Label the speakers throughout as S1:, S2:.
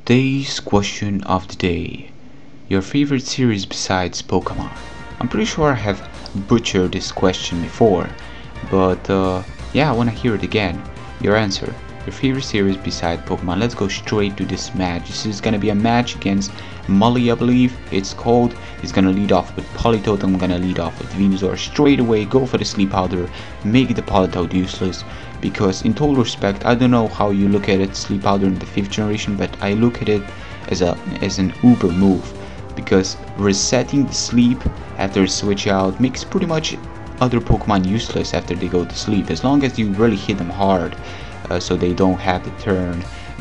S1: Today's question of the day: your favorite series besides Pokemon? I'm pretty sure I have butchered this question before, but yeah, I want to hear it again. Your answer, your favorite series besides Pokemon. Let's go straight to this match. This is gonna be a match against Molly, I believe it's called. He's gonna lead off with Politoed. I'm gonna lead off with Venusaur straight away. Go for the Sleep Powder, make the Politoed useless. Because in total respect, I don't know how you look at it, Sleep Powder in the 5th generation, but I look at it as an uber move. Because resetting the sleep after a switch out makes pretty much other Pokemon useless after they go to sleep, as long as you really hit them hard, so they don't have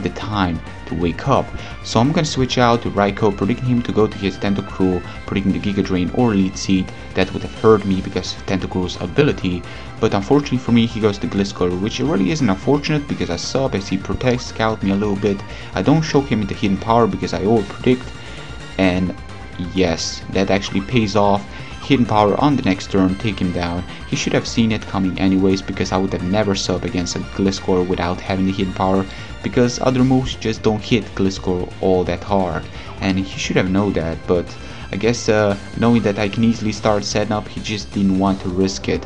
S1: the time to wake up. So I'm gonna switch out to Raikou, predicting him to go to his Tentacruel, predicting the Giga Drain or Lead Seed. That would have hurt me because of Tentacruel's ability, but unfortunately for me he goes to Gliscor, which really isn't unfortunate because I sub as he protects, scout me a little bit. I don't show him the hidden power because I over predict, and yes, that actually pays off. Hidden power on the next turn, take him down. He should have seen it coming anyways, because I would have never sub against a Gliscor without having the hidden power, because other moves just don't hit Gliscor all that hard, and he should have known that. But I guess knowing that I can easily start setting up, he just didn't want to risk it.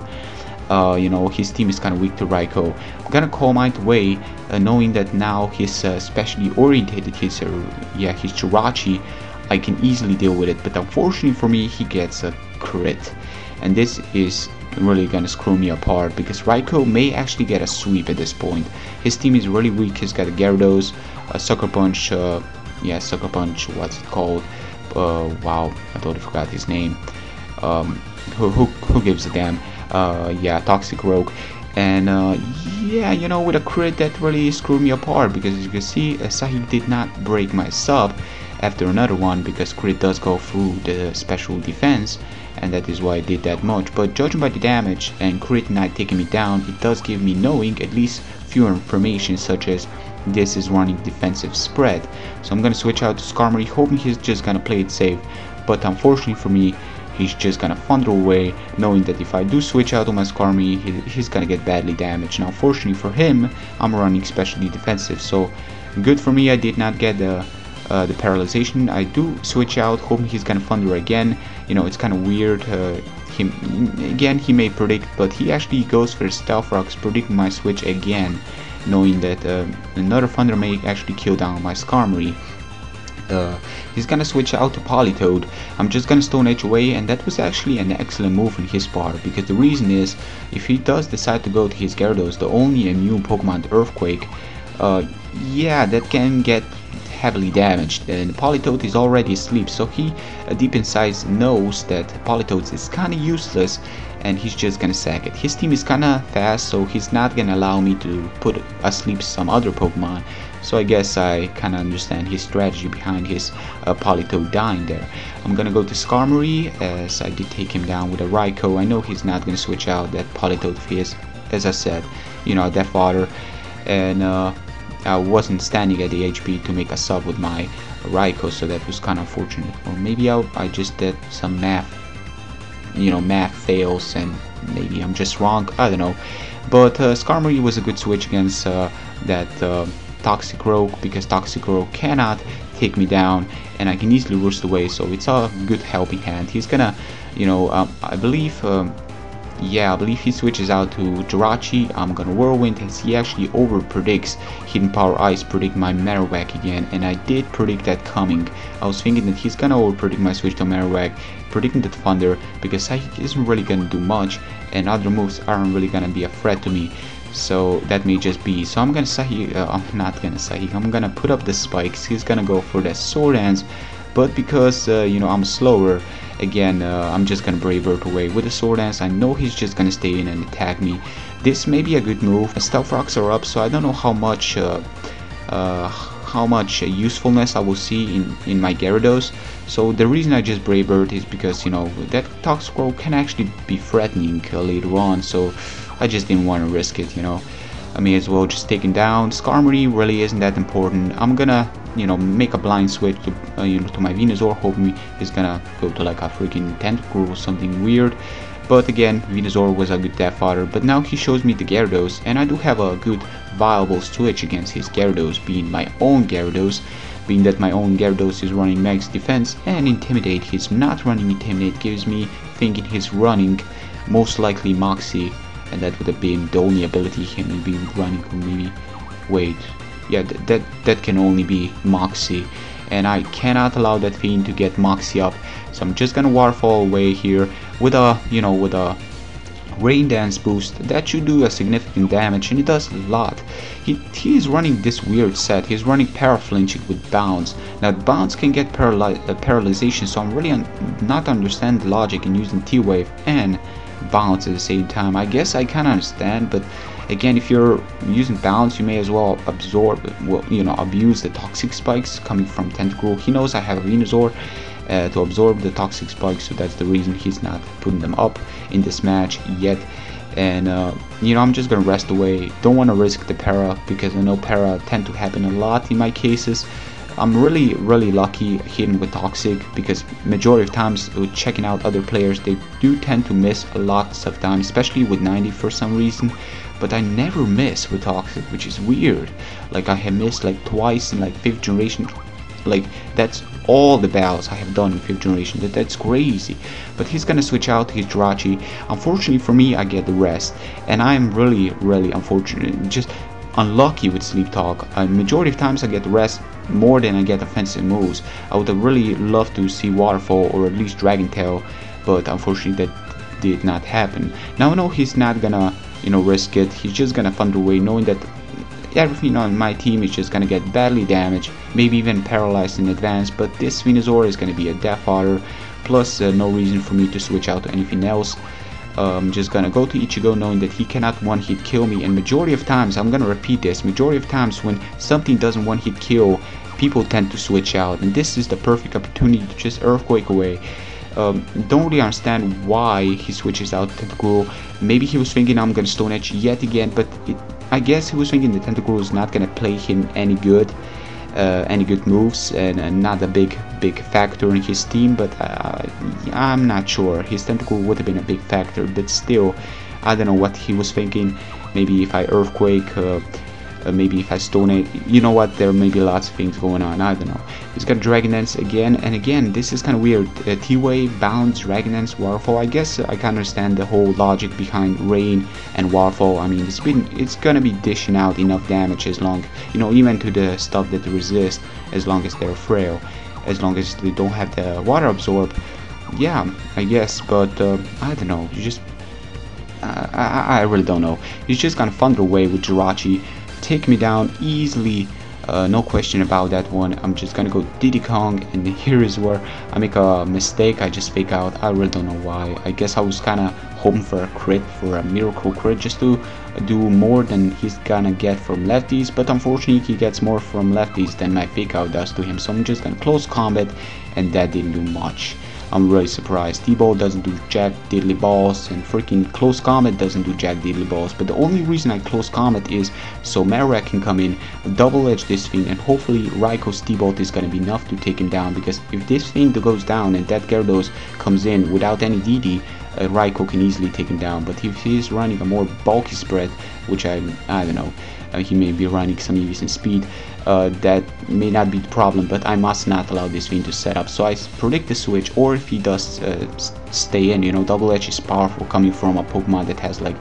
S1: You know, his team is kind of weak to Raikou. I'm gonna Calm Mind away, knowing that now he's specially orientated, his Jirachi. I can easily deal with it, but unfortunately for me he gets a crit, and this is really gonna screw me apart because Raikou may actually get a sweep at this point. His team is really weak. He's got a Gyarados, a Sucker Punch, Sucker Punch, what's it called? Wow, I totally forgot his name. Who gives a damn? Toxic Rogue. And yeah, you know, with a crit that really screwed me apart, because as you can see, Sahik did not break my sub after another one, because crit does go through the special defense, and that is why I did that much. But judging by the damage and crit not taking me down, it does give me knowing at least fewer information, such as this is running defensive spread. So I'm gonna switch out to Skarmory, hoping he's just gonna play it safe, but unfortunately for me he's just gonna thunder away, knowing that if I do switch out on my Skarmory, he's gonna get badly damaged. Now unfortunately for him, I'm running specially defensive, so good for me I did not get the paralyzation. I do switch out, hoping he's gonna thunder again. You know, it's kind of weird. He may predict, but he actually goes for Stealth Rocks, predicting my switch again, knowing that another thunder may actually kill down my Skarmory. He's gonna switch out to Politoed. I'm just gonna Stone Edge away, and that was actually an excellent move on his part, because the reason is, if he does decide to go to his Gyarados, the only immune Pokemon to Earthquake, that can get heavily damaged, and Politoed is already asleep, so he deep inside knows that Politoed is kinda useless, and he's just gonna sack it. His team is kinda fast, so he's not gonna allow me to put asleep some other Pokemon, so I guess I kinda understand his strategy behind his Politoed dying there. I'm gonna go to Skarmory, as I did take him down with a Raikou. I know he's not gonna switch out that Politoed of his, as I said, you know, Death Water, and I wasn't standing at the HP to make a sub with my Raikou, so that was kind of unfortunate. Or maybe I just did some math fails, and maybe I'm just wrong, I don't know. But Skarmory was a good switch against that Toxic Rogue, because Toxic Rogue cannot take me down, and I can easily roost away, so it's a good helping hand. He's gonna, I believe he switches out to Jirachi. I'm gonna Whirlwind, as he actually over predicts Hidden Power Ice, predict my Marowak again, and I did predict that coming. I was thinking that he's gonna over predict my switch to Marowak, predicting the Thunder, because Sahik isn't really gonna do much, and other moves aren't really gonna be a threat to me. So that may just be. So I'm gonna I'm gonna put up the spikes. He's gonna go for the Sword Dance, but because I'm slower, again, I'm just gonna Brave Bird away with the Sword Dance. I know he's just gonna stay in and attack me. This may be a good move. Stealth Rocks are up, so I don't know how much usefulness I will see in my Gyarados. So the reason I just Brave Bird is because that Toxic Rogue can actually be threatening later on. So I just didn't want to risk it. I may as well just take him down. Skarmory really isn't that important. I'm gonna make a blind switch to my Venusaur, hoping he's gonna go to like a freaking Tentacruel or something weird. But again, Venusaur was a good Death Fodder, but now he shows me the Gyarados, and I do have a good viable switch against his Gyarados, being my own Gyarados. being that my own Gyarados is running max defense, and Intimidate, he's not running Intimidate, gives me thinking he's running most likely Moxie, and that would have been the only ability he may be running. Or maybe, wait, yeah, that can only be Moxie, and I cannot allow that Fiend to get Moxie up, so I'm just gonna Waterfall away here with a, you know, with a Rain Dance boost. That should do a significant damage, and it does a lot. He is running this weird set. He's running Paraflinching with Bounce. Now Bounce can get paralyzation, so I'm really not understand the logic in using T-Wave and Bounce at the same time. I guess I kind of understand, but again, if you're using Bounce, you may as well absorb, well, you know, abuse the Toxic Spikes coming from Tentacruel. He knows I have a Venusaur to absorb the Toxic Spikes, so that's the reason he's not putting them up in this match yet. And you know, I'm just gonna rest away. Don't want to risk the para, because I know para tend to happen a lot in my cases. I'm really lucky hitting with Toxic, because majority of times with checking out other players, they do tend to miss a lot of time, especially with 90 for some reason, but I never miss with Toxic, which is weird. Like I have missed like twice in like 5th generation. Like that's all the battles I have done in 5th generation. That's crazy. But he's gonna switch out his Jirachi. Unfortunately for me, I get the rest, and I'm really unfortunate, just unlucky with Sleep Talk. Majority of times I get the rest more than I get offensive moves. I would have really loved to see Waterfall or at least Dragon Tail, but unfortunately that did not happen. Now I know he's not gonna, you know, risk it. He's just gonna thunder away, knowing that everything on my team is just gonna get badly damaged, maybe even paralyzed in advance. But this Venusaur is gonna be a Death Fodder, plus no reason for me to switch out to anything else. I'm just gonna go to Ichigo, knowing that he cannot one-hit kill me, and majority of times, I'm gonna repeat this, majority of times when something doesn't one-hit kill, people tend to switch out, and this is the perfect opportunity to just Earthquake away. Don't really understand why he switches out to Tentacruel. Maybe he was thinking I'm gonna Stone Edge yet again, but I guess he was thinking the Tentacruel is not gonna play him any good moves, and not a big factor in his team. But I'm not sure. His Tentacruel would have been a big factor, but still, I don't know what he was thinking. Maybe if I Earthquake, maybe if I Stone Edge, you know what, there may be lots of things going on, I don't know. He's got Dragon Dance again, and again, this is kind of weird. T-Wave, Bounce, Dragon Dance, Waterfall. I guess I can understand the whole logic behind Rain and Waterfall. I mean, it's gonna be dishing out enough damage, as long, you know, even to the stuff that resist, as long as they're frail, as long as they don't have the Water Absorb. Yeah, I guess, but I don't know. You just I really don't know. He's just gonna thunder away with Jirachi, take me down easily, no question about that one. I'm just gonna go Diddy Kong, and here is where I make a mistake. I just fake out. I really don't know why. I guess I was kind of hoping for a crit, for a miracle crit, just to do more than he's gonna get from lefties, but unfortunately he gets more from lefties than my fake out does to him, so I'm just gonna close combat, and that didn't do much. I'm really surprised. T-Ball doesn't do jack diddly balls, and freaking Close Combat doesn't do jack diddly balls. But the only reason I Close Combat is so Marowak can come in, double edge this thing, and hopefully Raikou T-Bolt is gonna be enough to take him down. Because if this thing goes down and that Gyarados comes in without any DD, Raikou can easily take him down. But if he's running a more bulky spread, which I don't know, he may be running some EVs and speed, that may not be the problem, but I must not allow this thing to set up. So I predict the switch, or if he does stay in, you know, Double Edge is powerful coming from a Pokemon that has like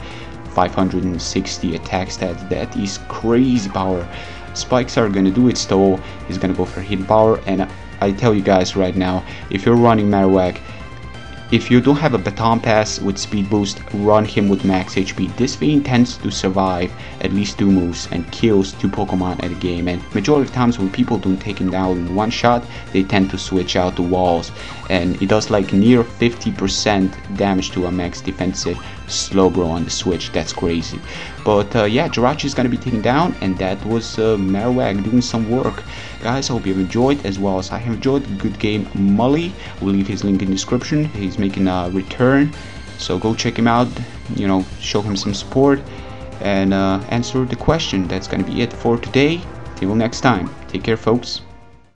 S1: 560 attack stats. That is crazy power. Spikes are gonna do its toll. He's gonna go for hidden power, and I tell you guys right now, if you're running Marowak, if you don't have a baton pass with speed boost, run him with max HP. This thing tends to survive at least 2 moves and kills 2 Pokemon at a game, and majority of times when people don't take him down in one shot, they tend to switch out to walls, and it does like near 50% damage to a max defensive Slowbro on the switch. That's crazy. But yeah, Jirachi is gonna be taken down, and that was Marowak doing some work. Guys, I hope you've enjoyed as well as I have enjoyed. Good game. Mully, we'll leave his link in the description. He's making a return, so go check him out, you know, show him some support, and answer the question. That's gonna be it for today. Till next time, take care folks.